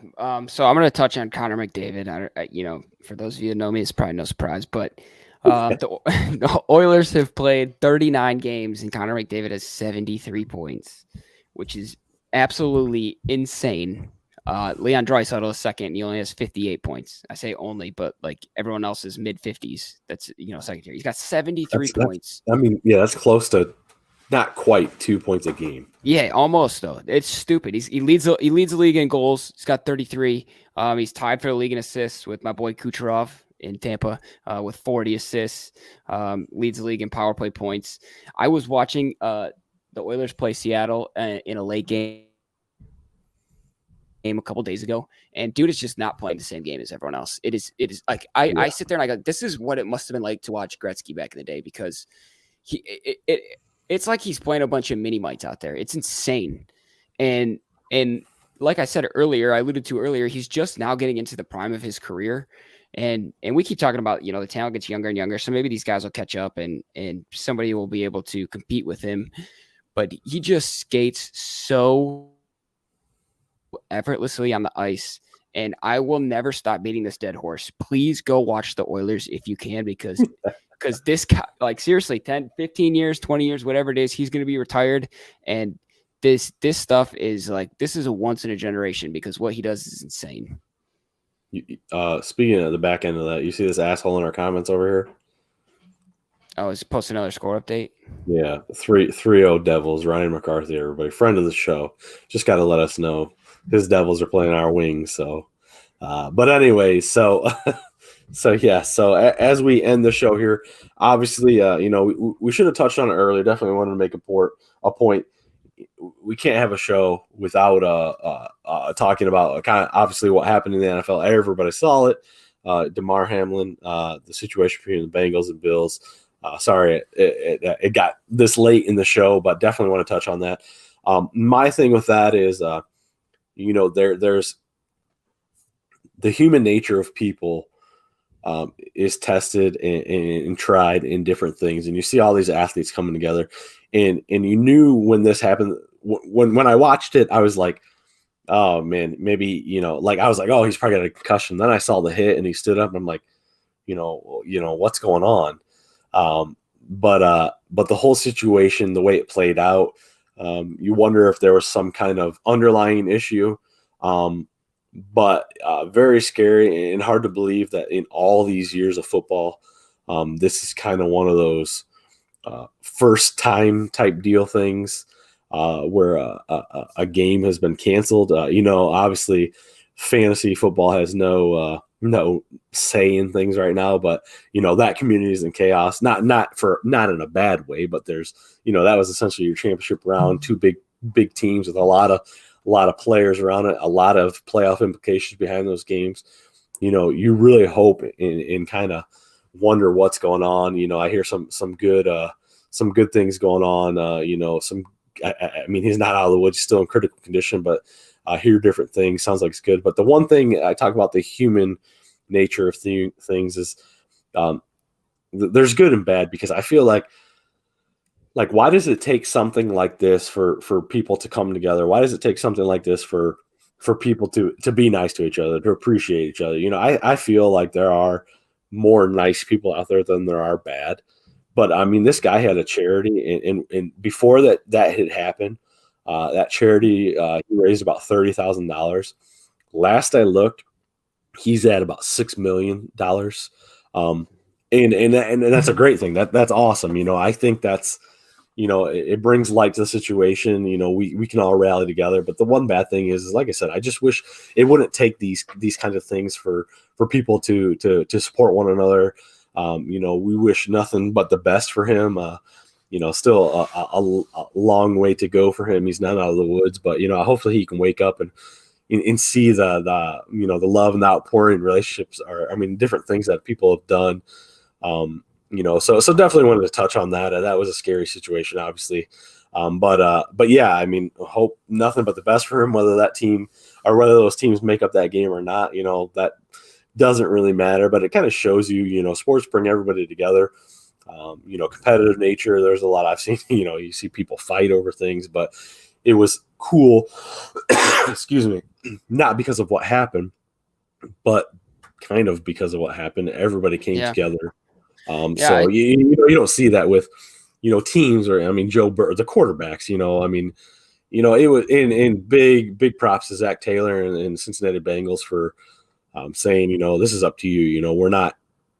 So I'm going to touch on Connor McDavid. For those of you who know me, it's probably no surprise, but the Oilers have played 39 games and Connor McDavid has 73 points, which is absolutely insane. Leon Draisaitl is second. He only has 58 points. I say only, but like everyone else is mid 50s. That's second tier. He's got 73 points. That's close to not quite 2 points a game. Yeah, almost though. It's stupid. He leads the league in goals. He's got 33. He's tied for the league in assists with my boy Kucherov in Tampa with 40 assists. Leads the league in power play points. I was watching the Oilers play Seattle in a late game a couple days ago, and dude is just not playing the same game as everyone else. It is like I sit there and I go, this is what it must have been like to watch Gretzky back in the day, because it's like he's playing a bunch of mini mites out there. It's insane. And like I said earlier, I alluded to earlier, he's just now getting into the prime of his career. And we keep talking about, the talent gets younger and younger. So maybe these guys will catch up and somebody will be able to compete with him. But he just skates so effortlessly on the ice. And I will never stop beating this dead horse. Please go watch the Oilers if you can, because this guy, like seriously, 10, 15 years, 20 years, whatever it is, he's going to be retired. And this stuff is like, this is a once in a generation, because what he does is insane. Speaking of the back end of that, you see this asshole in our comments over here? Oh, is post another score update? Yeah, 3-0 Devils, Ryan McCarthy, everybody. Friend of the show. Just got to let us know his Devils are playing our Wings. So, but anyway, so yeah. So as we end the show here, obviously, we should have touched on it earlier. Definitely wanted to make a point. We can't have a show without talking about kind of obviously what happened in the NFL. Everybody saw it. DeMar Hamlin, the situation between the Bengals and Bills. Sorry, it got this late in the show, but definitely want to touch on that. My thing with that is, there's the human nature of people is tested and tried in different things, and you see all these athletes coming together, and you knew when this happened. When I watched it, I was like, oh man, maybe I was like, oh, he's probably got a concussion. Then I saw the hit and he stood up, and I'm like, what's going on? But the whole situation, the way it played out, you wonder if there was some kind of underlying issue. But very scary and hard to believe that in all these years of football, this is kind of one of those first time type deal things where a game has been canceled. Obviously fantasy football has no say in things right now, but that community is in chaos, not in a bad way, but there's that was essentially your championship round, two big teams with a lot of players around it, a lot of playoff implications behind those games. You really hope and kind of wonder what's going on. I hear some good things going on. I mean, he's not out of the woods, he's still in critical condition, but I hear different things. Sounds like it's good. But the one thing I talk about, the human nature of things, is there's good and bad, because I feel like why does it take something like this for people to come together? Why does it take something like this for people to be nice to each other, to appreciate each other? I feel like there are more nice people out there than there are bad. But I mean, this guy had a charity, and before that had happened, that charity he raised about $30,000. Last I looked, he's at about $6 million. And that's a great thing. That's awesome. I think that's it brings light to the situation. We can all rally together. But the one bad thing is like I said, I just wish it wouldn't take these kinds of things for people to support one another. We wish nothing but the best for him. still a long way to go for him. He's not out of the woods, but hopefully he can wake up and see the the love and the outpouring relationships are. I mean, different things that people have done. So definitely wanted to touch on that. That was a scary situation, obviously. But yeah, I mean, hope nothing but the best for him, whether that team or whether those teams make up that game or not, that doesn't really matter, but it kind of shows you, sports bring everybody together. Competitive nature. There's a lot I've seen, you see people fight over things, but it was cool. Excuse me. Not because of what happened, but kind of because of what happened. Everybody came together. So you don't see that with, teams or, I mean, Joe Burrow, the quarterbacks, I mean, it was in big props to Zach Taylor and Cincinnati Bengals for saying, this is up to you.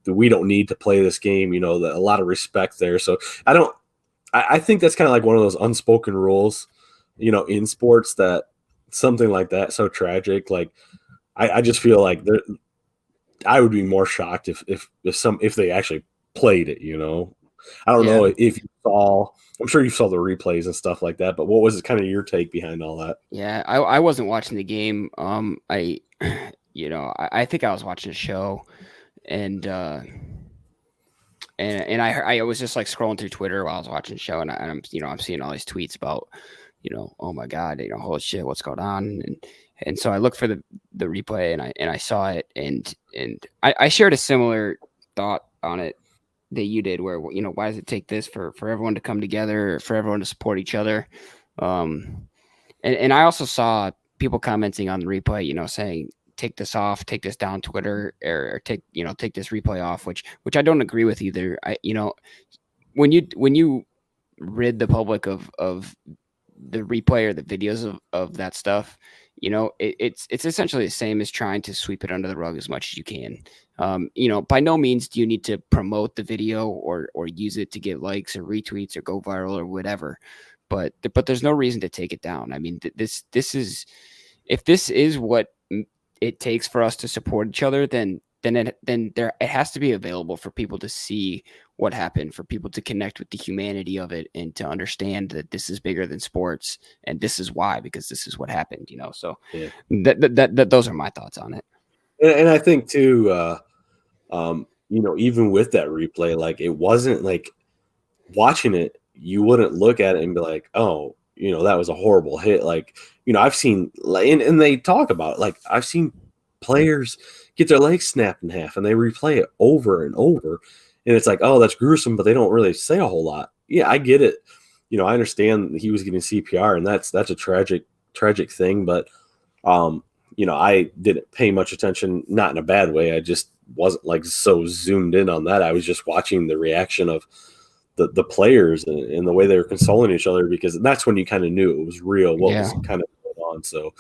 We don't need to play this game, a lot of respect there. So I think that's kind of like one of those unspoken rules, in sports, that something like that, so tragic. Like, I just feel like I would be more shocked if they actually played it, I don't know if you saw, I'm sure you saw the replays and stuff like that, but what was kind of your take behind all that? Yeah, I wasn't watching the game. I think I was watching a show, and I was just like scrolling through Twitter while I was watching the show, and I'm seeing all these tweets about, oh my God, holy shit, what's going on? And so I looked for the replay, and I saw it, and I shared a similar thought on it that you did, where, why does it take this for everyone to come together, for everyone to support each other? And I also saw people commenting on the replay, saying, take this off, take this down Twitter, or take this replay off, which I don't agree with either. When you rid the public of the replay or the videos of that stuff, it's essentially the same as trying to sweep it under the rug as much as you can. By no means do you need to promote the video or use it to get likes or retweets or go viral or whatever, but there's no reason to take it down. I mean, this is, if this is what it takes for us to support each other, then it has to be available for people to see what happened, for people to connect with the humanity of it, and to understand that this is bigger than sports, and this is why, because this is what happened. So that those are my thoughts on it. And I think too, even with that replay, like, it wasn't like watching it, you wouldn't look at it and be like, oh, that was a horrible hit. Like, I've seen, and they talk about it, like, I've seen players get their legs snapped in half and they replay it over and over. And it's like, oh, that's gruesome, but they don't really say a whole lot. Yeah, I get it. I understand he was getting CPR, and that's a tragic thing. But, I didn't pay much attention, not in a bad way. I just wasn't like so zoomed in on that. I was just watching the reaction of the players and the way they were consoling each other, because that's when you kind of knew it was real, what was kind of going on. So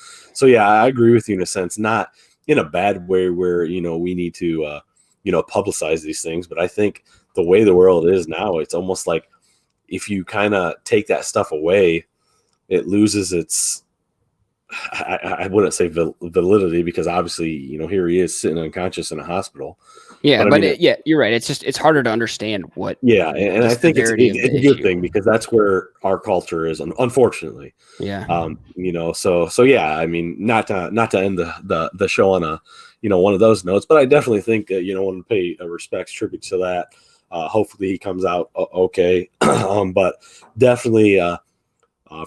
yeah, I agree with you in a sense, not in a bad way where, we need to, publicize these things. But I think the way the world is now, it's almost like if you kind of take that stuff away, it loses its, I wouldn't say validity, because obviously, here he is sitting unconscious in a hospital. Yeah, but you're right. It's harder to understand what. Yeah, and I think it's a good thing, because that's where our culture is, unfortunately. Yeah. So yeah, I mean, not to end the show on a one of those notes, but I definitely think that want to pay a respects tribute to that. Hopefully he comes out okay, but definitely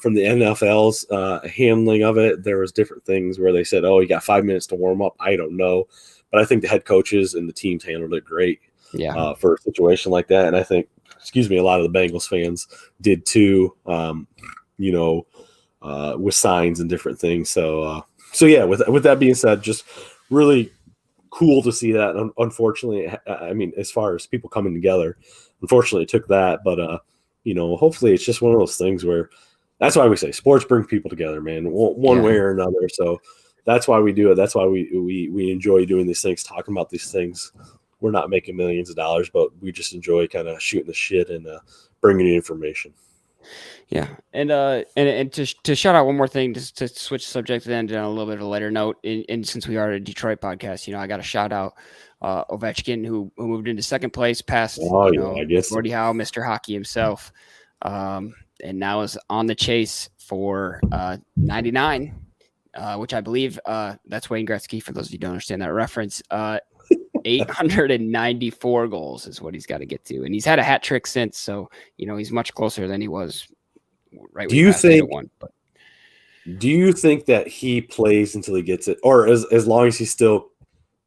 from the NFL's handling of it, there was different things where they said, "Oh, you got 5 minutes to warm up." I don't know. But I think the head coaches and the teams handled it great for a situation like that. And I think, a lot of the Bengals fans did too, with signs and different things. So yeah, with that being said, just really cool to see that. Unfortunately, I mean, as far as people coming together, unfortunately it took that. But, hopefully it's just one of those things where, that's why we say sports bring people together, man, one way or another. So that's why we do it. That's why we enjoy doing these things, talking about these things. We're not making millions of dollars, but we just enjoy kind of shooting the shit and bringing you information. Yeah, and to shout out one more thing, just to switch the subject and end on a little bit of a lighter note. And since we are a Detroit podcast, I got to shout out Ovechkin, who moved into second place past I guess Gordie Howe, Mr. Hockey himself. and now is on the chase for 99, which I believe that's Wayne Gretzky. For those of you who don't understand that reference, 894 goals is what he's got to get to, and he's had a hat trick since. So he's much closer than he was right when he passed 801. But do you think that he plays until he gets it, or as long as he's still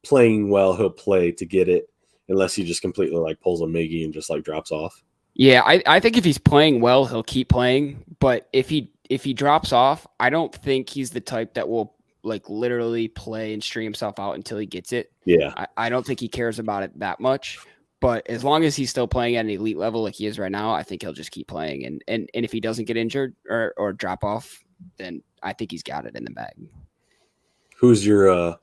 playing well, he'll play to get it, unless he just completely like pulls a Miggy and just like drops off? Yeah, I think if he's playing well, he'll keep playing. But if he drops off, I don't think he's the type that will like literally play and string himself out until he gets it. Yeah. I don't think he cares about it that much. But as long as he's still playing at an elite level like he is right now, I think he'll just keep playing. And if he doesn't get injured or drop off, then I think he's got it in the bag. Who's your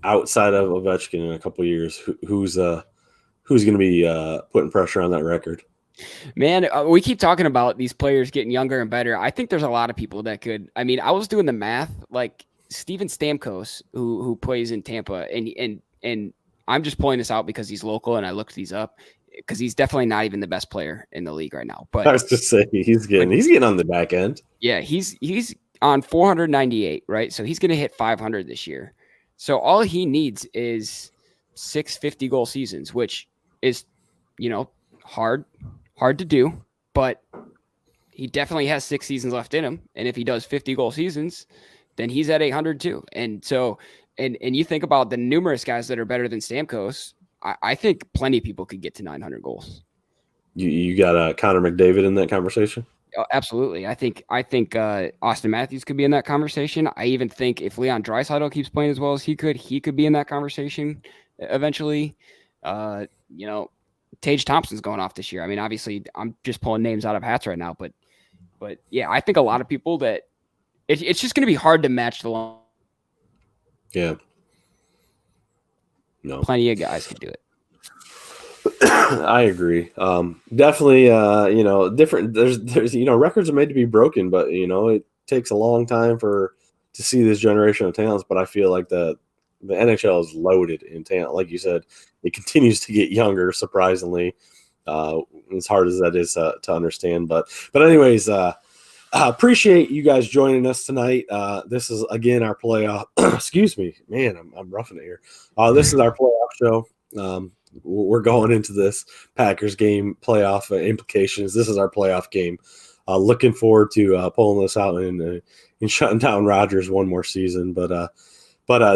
outside of Ovechkin in a couple of years? Who's going to be putting pressure on that record? Man, we keep talking about these players getting younger and better. I think there's a lot of people that could. I mean, I was doing the math, like Steven Stamkos, who plays in Tampa, and I'm just pulling this out because he's local, and I looked these up because he's definitely not even the best player in the league right now. But I was just saying he's getting on the back end. Yeah, he's on 498, right? So he's going to hit 500 this year. So all he needs is 6 50-goal seasons, which is, hard to do, but he definitely has 6 seasons left in him. And if he does 50-goal seasons, then he's at 800 too. And so, and you think about the numerous guys that are better than Stamkos, I think plenty of people could get to 900 goals. You got Connor McDavid in that conversation? Oh, absolutely. I think Austin Matthews could be in that conversation. I even think if Leon Draisaitl keeps playing as well as he could be in that conversation eventually. Tage Thompson's going off this year. I mean, obviously, I'm just pulling names out of hats right now, but yeah, I think a lot of people that it's just going to be hard to match the long. Yeah. No. Plenty of guys could do it. I agree. Definitely, different. There's records are made to be broken, but it takes a long time to see this generation of talents. But I feel like the NHL is loaded in talent. Like you said, it continues to get younger, surprisingly, as hard as that is to understand. But anyways, appreciate you guys joining us tonight. This is again our playoff. Excuse me, man, I'm roughing it here. This is our playoff show. We're going into this Packers game playoff implications. This is our playoff game. Looking forward to pulling this out and shutting down Rodgers one more season. But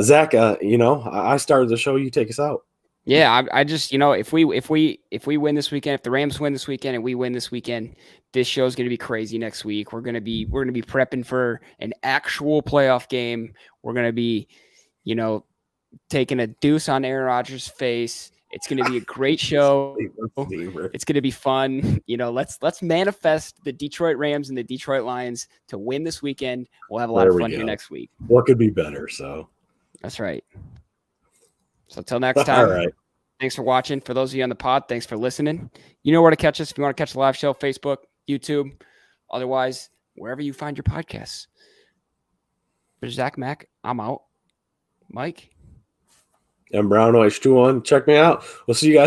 Zach, I started the show. You take us out. Yeah, I just if we win this weekend, if the Rams win this weekend and we win this weekend, this show is going to be crazy next week. We're going to be prepping for an actual playoff game. We're going to be, taking a deuce on Aaron Rodgers' face. It's going to be a great show. It's going to be fun. Let's manifest the Detroit Rams and the Detroit Lions to win this weekend. We'll have a lot of fun here next week. What could be better? So that's right. So until next time. All right. Thanks for watching. For those of you on the pod, thanks for listening. You know where to catch us if you want to catch the live show: Facebook, YouTube, otherwise wherever you find your podcasts. For Zach Mack, I'm out. Mike. M Brown H21. Check me out. We'll see you guys.